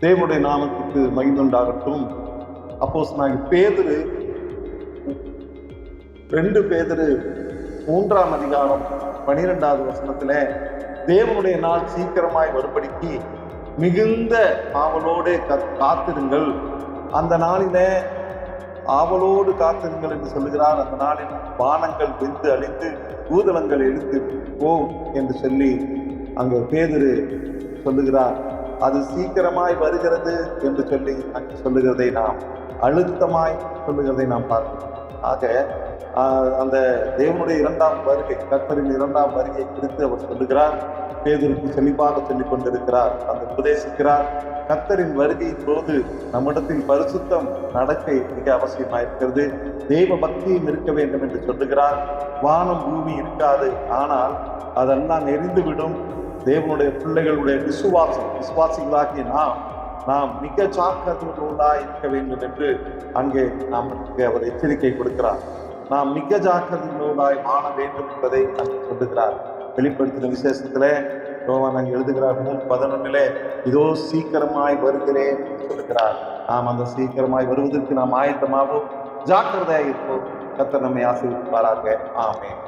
தேவனுடைய நாமத்துக்கு மகிழ்வுண்டாகட்டும். அப்போஸ்தலனாகிய பேதுரு 2 பேதுரு 3ஆம் அதிகாரம் 12வது வசனத்துல தேவனுடைய நாள் சீக்கிரமாய் வரும்படிக்கு மிகுந்த ஆவலோடு காத்திருங்கள், அந்த நாளிலே ஆவலோடு காத்திருங்கள் என்று சொல்லுகிறார். அந்த நாளில் வானங்கள் வெந்து அழிந்து பூதலங்கள் எழுந்து போம் என்று சொல்லி அங்கே பேதுரு சொல்லுகிறார். அது சீக்கிரமாய் வருகிறது என்று சொல்லி அங்கு சொல்லுகிறதை நாம் அழுத்தமாய் சொல்லுகிறதை நாம் பார்க்கிறோம். ஆக அந்த தேவனுடைய 2ஆம் வருகை, கர்த்தரின் 2ஆம் வருகை குறித்து அவர் சொல்லுகிறார். பேதுருக்கு செழிப்பாக சொல்லிக் கொண்டிருக்கிறார், அந்த உபதேசிக்கிறார். கர்த்தரின் வருகையின் போது நம்மிடத்தில் பரிசுத்தம் நடக்கை மிக அவசியமாயிருக்கிறது. தெய்வ பக்தியும் இருக்க வேண்டும் என்று சொல்லுகிறார். வானம் பூமி இருக்காது, ஆனால் அதெல்லாம் எரிந்துவிடும். தேவனுடைய பிள்ளைகளுடைய விசுவாசிகளாகிய நாம் மிக ஜாக்கிரதையுள்ளவர்களாய் இருக்க வேண்டும் என்று அங்கே நமக்கு அவர் எச்சரிக்கை கொடுக்கிறார். நாம் மிக ஜாக்கிரதையுள்ளவர்களாய் வாழ வேண்டும் என்பதை அங்கே சொல்லுகிறார். வெளிப்படுத்தின விசேஷத்துல யோவான் அங்கே எழுதுகிறார் 3:11 இதோ சீக்கிரமாய் வருகிறேன் என்று சொல்லுகிறார். நாம் அந்த சீக்கிரமாய் வருவதற்கு நாம் ஆயத்தமாகவும் ஜாக்கிரதையாக இருப்போம். கர்த்தர் நம்மை ஆசீர்வதிப்பாராக. ஆமென்.